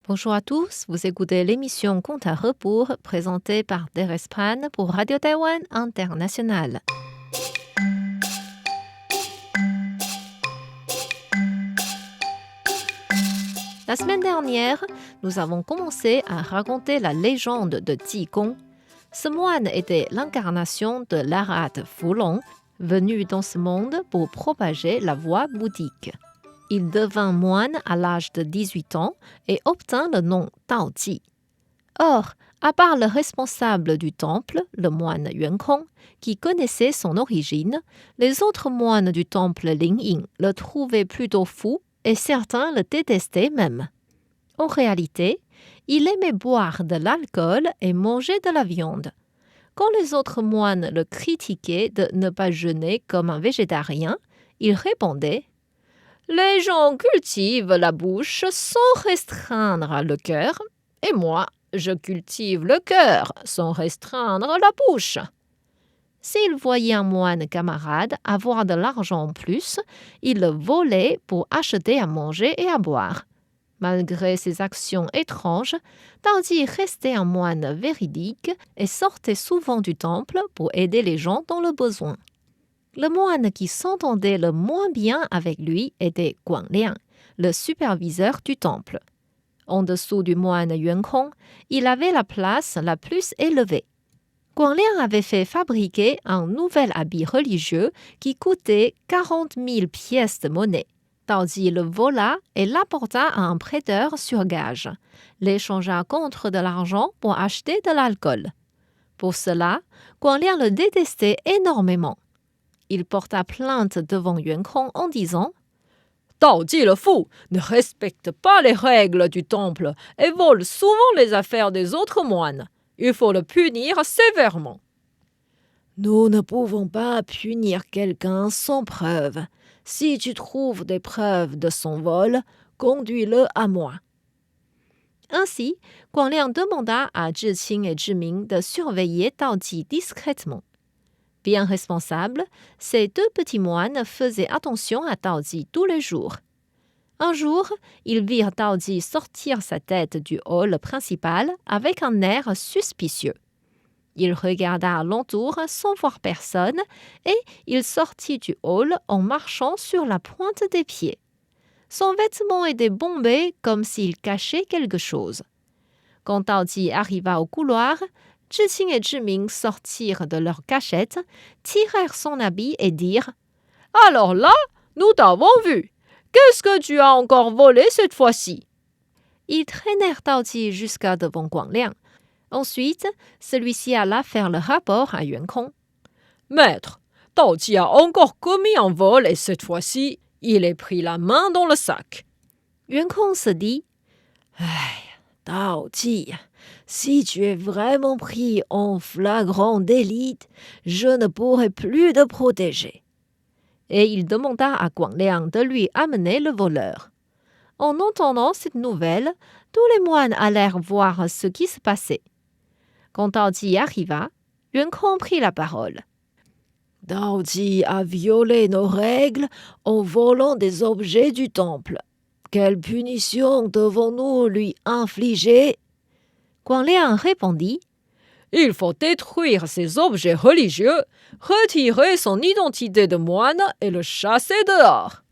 Bonjour à tous, vous écoutez l'émission Compte à rebours présentée par Derespan pour Radio Taïwan International. La semaine dernière, nous avons commencé à raconter la légende de Qigong. Ce moine était l'incarnation de l'arhate Fulong, venu dans ce monde pour propager la voie bouddhique. Il devint moine à l'âge de 18 ans et obtint le nom Daoji. Or, à part le responsable du temple, le moine Yuankong, qui connaissait son origine, les autres moines du temple Lingying le trouvaient plutôt fou et certains le détestaient même. En réalité, il aimait boire de l'alcool et manger de la viande. Quand les autres moines le critiquaient de ne pas jeûner comme un végétarien, il répondait: les gens cultivent la bouche sans restreindre le cœur, et moi, je cultive le cœur sans restreindre la bouche. S'il voyait un moine camarade avoir de l'argent en plus, il le volait pour acheter à manger et à boire. Malgré ses actions étranges, Daoji restait un moine véridique et sortait souvent du temple pour aider les gens dans le besoin. Le moine qui s'entendait le moins bien avec lui était Guangliang, le superviseur du temple. En dessous du moine Yuankong, il avait la place la plus élevée. Guangliang avait fait fabriquer un nouvel habit religieux qui coûtait 40 000 pièces de monnaie. Daoji le vola et l'apporta à un prêteur sur gage, l'échangea contre de l'argent pour acheter de l'alcool. Pour cela, Guangliang le détestait énormément. Il porta plainte devant Yuankong en disant: Daoji le fou ne respecte pas les règles du temple et vole souvent les affaires des autres moines. Il faut le punir sévèrement. Nous ne pouvons pas punir quelqu'un sans preuve. Si tu trouves des preuves de son vol, conduis-le à moi. Ainsi, Guangliang demanda à Zhiqing et Zhiming de surveiller Daoji discrètement. Bien responsables, ces deux petits moines faisaient attention à Daoji tous les jours. Un jour, ils virent Daoji sortir sa tête du hall principal avec un air suspicieux. Il regarda alentour sans voir personne et il sortit du hall en marchant sur la pointe des pieds. Son vêtement était bombé comme s'il cachait quelque chose. Quand Daoji arriva au couloir, Zhiqing et Zhiming sortirent de leur cachette, tirèrent son habit et dirent: « Alors là, nous t'avons vu. Qu'est-ce que tu as encore volé cette fois-ci ?» Ils traînèrent Daoji jusqu'à devant Guangliang. Ensuite, celui-ci alla faire le rapport à Yuankong. « Maître, Daoji a encore commis un vol et cette fois-ci, il est pris la main dans le sac. » Yuankong se dit: « Daoji, si tu es vraiment pris en flagrant délit, je ne pourrai plus te protéger. » Et il demanda à Guangliang de lui amener le voleur. En entendant cette nouvelle, tous les moines allèrent voir ce qui se passait. Quand Daoji arriva, Yuankong prit la parole. « Daoji a violé nos règles en volant des objets du temple. Quelle punition devons-nous lui infliger ?» Guangliang répondit: « Il faut détruire ces objets religieux, retirer son identité de moine et le chasser dehors. »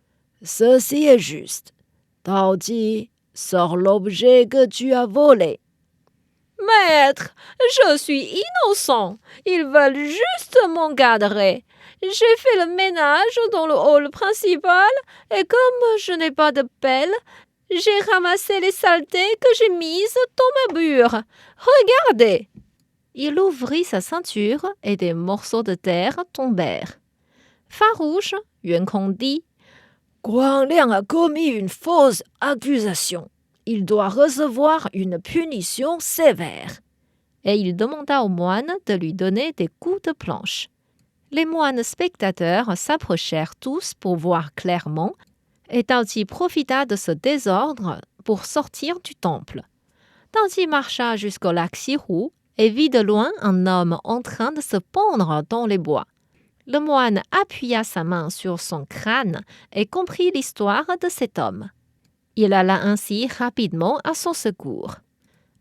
« Ceci est juste. Daoji, sors l'objet que tu as volé. »« Maître, je suis innocent. Ils veulent juste m'encadrer. J'ai fait le ménage dans le hall principal et comme je n'ai pas de pelle, j'ai ramassé les saletés que j'ai mises dans ma bure. Regardez !» Il ouvrit sa ceinture et des morceaux de terre tombèrent. Farouche, Yuankong dit: « Guangliang a commis une fausse accusation. Il doit recevoir une punition sévère. » Et il demanda aux moines de lui donner des coups de planche. Les moines spectateurs s'approchèrent tous pour voir clairement, et Daoji profita de ce désordre pour sortir du temple. Daoji marcha jusqu'au lac Xihu et vit de loin un homme en train de se pendre dans les bois. Le moine appuya sa main sur son crâne et comprit l'histoire de cet homme. Il alla ainsi rapidement à son secours.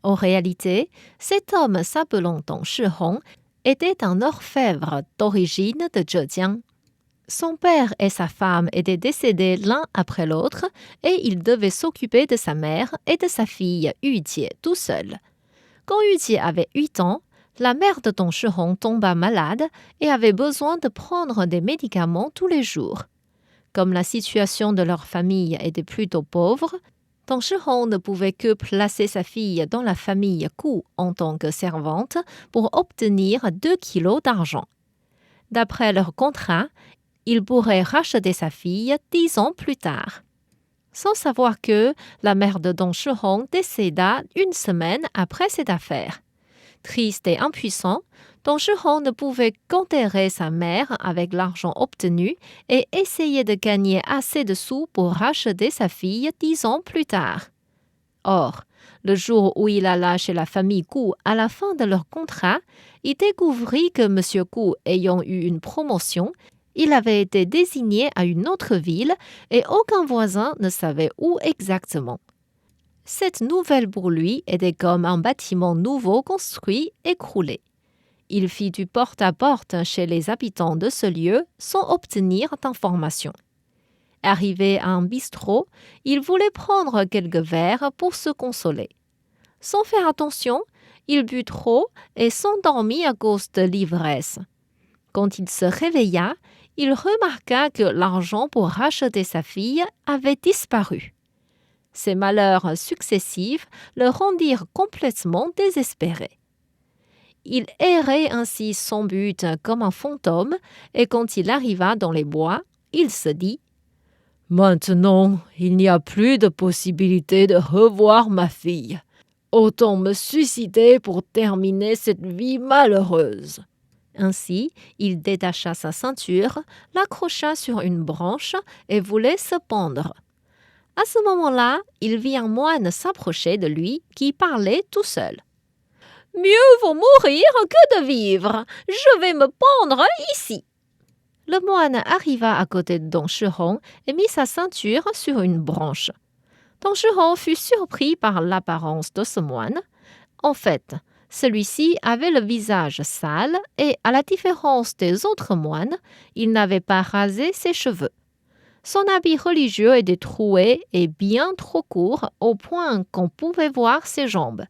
En réalité, cet homme s'appelant Dong Shihong était un orfèvre d'origine de Zhejiang. Son père et sa femme étaient décédés l'un après l'autre et il devait s'occuper de sa mère et de sa fille Yujie tout seul. Quand Yujie avait 8 ans, la mère de Dong Shihong tomba malade et avait besoin de prendre des médicaments tous les jours. Comme la situation de leur famille était plutôt pauvre, Dong Shihong ne pouvait que placer sa fille dans la famille Gu en tant que servante pour obtenir 2 kilos d'argent. D'après leur contrat, il pourrait racheter sa fille 10 ans plus tard. Sans savoir que la mère de Dong Shihong décéda une semaine après cette affaire. Triste et impuissant, Dong Shihong ne pouvait qu'enterrer sa mère avec l'argent obtenu et essayer de gagner assez de sous pour racheter sa fille 10 ans plus tard. Or, le jour où il alla chez la famille Gu à la fin de leur contrat, il découvrit que M. Gu ayant eu une promotion, il avait été désigné à une autre ville et aucun voisin ne savait où exactement. Cette nouvelle pour lui était comme un bâtiment nouveau construit écroulé. Il fit du porte-à-porte chez les habitants de ce lieu sans obtenir d'informations. Arrivé à un bistrot, il voulait prendre quelques verres pour se consoler. Sans faire attention, il but trop et s'endormit à cause de l'ivresse. Quand il se réveilla, il remarqua que l'argent pour racheter sa fille avait disparu. Ces malheurs successifs le rendirent complètement désespéré. Il errait ainsi sans but comme un fantôme et quand il arriva dans les bois, il se dit « Maintenant, il n'y a plus de possibilité de revoir ma fille. Autant me suicider pour terminer cette vie malheureuse. » Ainsi, il détacha sa ceinture, l'accrocha sur une branche et voulait se pendre. À ce moment-là, il vit un moine s'approcher de lui qui parlait tout seul. « Mieux vaut mourir que de vivre. Je vais me pendre ici. » Le moine arriva à côté de Dong Shihong et mit sa ceinture sur une branche. Dong Shihong fut surpris par l'apparence de ce moine. En fait, celui-ci avait le visage sale et, à la différence des autres moines, il n'avait pas rasé ses cheveux. Son habit religieux était troué et bien trop court au point qu'on pouvait voir ses jambes.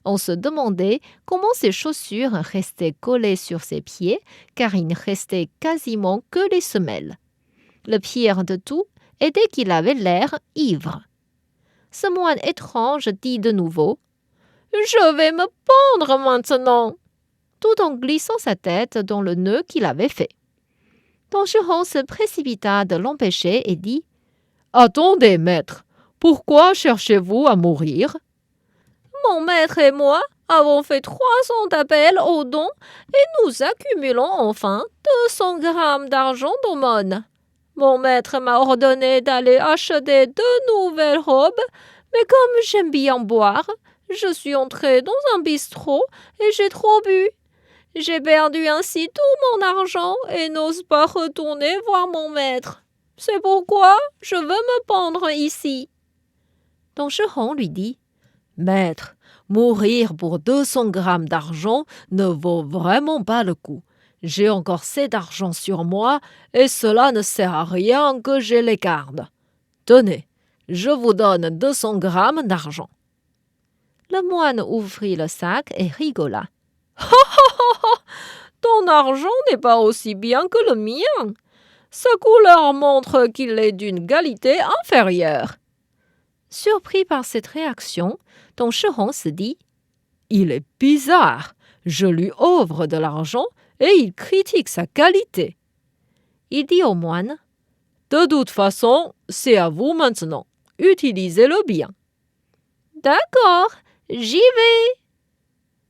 On se demandait comment ses chaussures restaient collées sur ses pieds car il ne restait quasiment que les semelles. Le pire de tout était qu'il avait l'air ivre. Ce moine étrange dit de nouveau « Je vais me pendre maintenant !» tout en glissant sa tête dans le nœud qu'il avait fait. Dong Shihong se précipita de l'empêcher et dit « Attendez, maître, pourquoi cherchez-vous à mourir ?»« Mon maître et moi avons fait 300 appels aux dons et nous accumulons enfin 200 grammes d'argent d'aumône. Mon maître m'a ordonné d'aller acheter 2 nouvelles robes, mais comme j'aime bien boire, je suis entré dans un bistrot et j'ai trop bu. J'ai perdu ainsi tout mon argent et n'ose pas retourner voir mon maître. C'est pourquoi je veux me pendre ici. » Dong Shihong lui dit « Maître, mourir pour 200 grammes d'argent ne vaut vraiment pas le coup. J'ai encore assez d'argent sur moi et cela ne sert à rien que je les garde. Tenez, je vous donne 200 grammes d'argent. » Le moine ouvrit le sac et rigola. « Ton argent n'est pas aussi bien que le mien. Sa couleur montre qu'il est d'une qualité inférieure. » Surpris par cette réaction, Dong Shihong se dit « Il est bizarre. Je lui offre de l'argent et il critique sa qualité. » Il dit au moine « De toute façon, c'est à vous maintenant. Utilisez-le bien. »« D'accord, j'y vais. »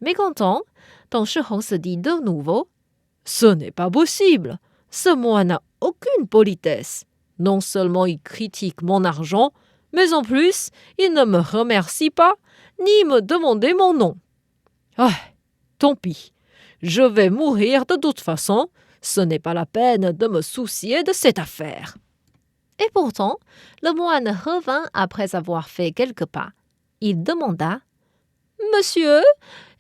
Mécontent, Dong Shihong se dit de nouveau « Ce n'est pas possible. Ce moine n'a aucune politesse. Non seulement il critique mon argent, mais en plus, il ne me remercie pas, ni me demande mon nom. Ah, tant pis. Je vais mourir de toute façon. Ce n'est pas la peine de me soucier de cette affaire. » Et pourtant, le moine revint après avoir fait quelques pas. Il demanda « Monsieur,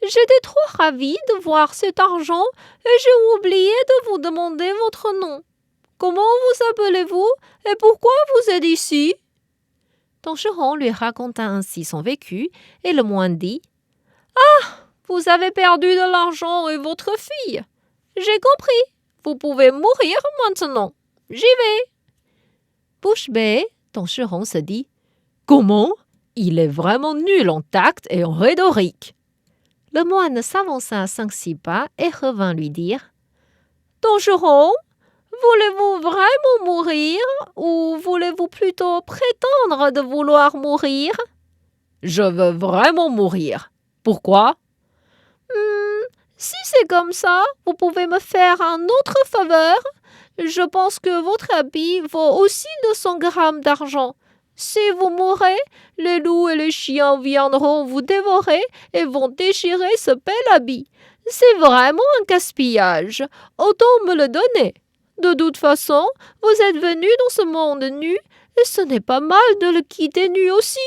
j'étais trop ravi de voir cet argent et j'ai oublié de vous demander votre nom. Comment vous appelez-vous et pourquoi vous êtes ici ?» Tongshihong lui raconta ainsi son vécu et le moine dit « Ah, vous avez perdu de l'argent et votre fille. J'ai compris, vous pouvez mourir maintenant. J'y vais. » Bouche bée, Tongshihong se dit « Comment ? Il est vraiment nul en tact et en rhétorique. » Le moine s'avança 5-6 pas et revint lui dire « Tongshihong, voulez-vous vraiment mourir ou voulez-vous plutôt prétendre de vouloir mourir ?»« Je veux vraiment mourir. Pourquoi ?»« Si c'est comme ça, vous pouvez me faire un autre faveur. Je pense que votre habit vaut aussi 200 grammes d'argent. Si vous mourrez, les loups et les chiens viendront vous dévorer et vont déchirer ce bel habit. C'est vraiment un gaspillage. Autant me le donner. De toute façon, vous êtes venu dans ce monde nu et ce n'est pas mal de le quitter nu aussi. »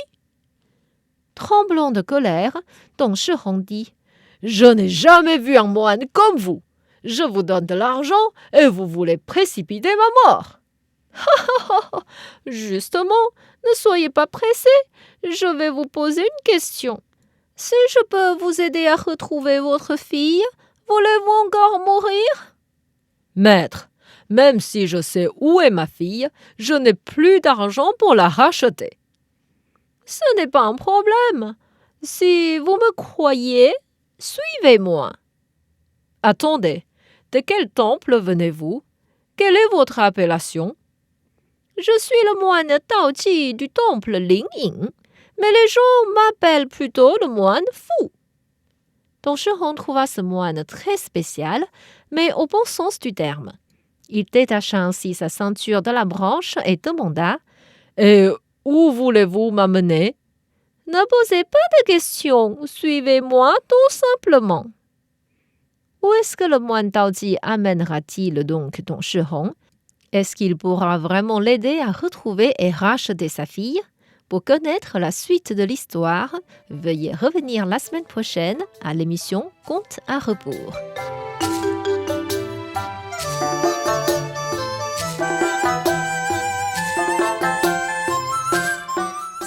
Tremblant de colère, Tongshihong dit « Je n'ai jamais vu un moine comme vous. Je vous donne de l'argent et vous voulez précipiter ma mort. » « Justement, ne soyez pas pressé. Je vais vous poser une question. Si je peux vous aider à retrouver votre fille, voulez-vous encore mourir ?»« Maître, même si je sais où est ma fille, je n'ai plus d'argent pour la racheter. »« Ce n'est pas un problème. Si vous me croyez, suivez-moi. »« Attendez, de quel temple venez-vous? Quelle est votre appellation ? » « Je suis le moine Daoji du temple Lingying, mais les gens m'appellent plutôt le moine fou. » Tongshihong trouva ce moine très spécial, mais au bon sens du terme. Il détacha ainsi sa ceinture de la branche et demanda « Et où voulez-vous m'amener ?»« Ne posez pas de questions, suivez-moi tout simplement. » Où est-ce que le moine Daoji amènera-t-il donc Tongshihong ? Est-ce qu'il pourra vraiment l'aider à retrouver et racheter sa fille? Pour connaître la suite de l'histoire, veuillez revenir la semaine prochaine à l'émission Contes à rebours.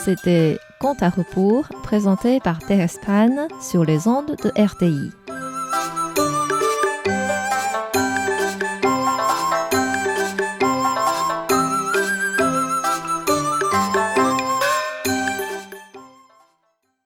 C'était Contes à rebours, présenté par Thérèse Pan sur les ondes de RTI.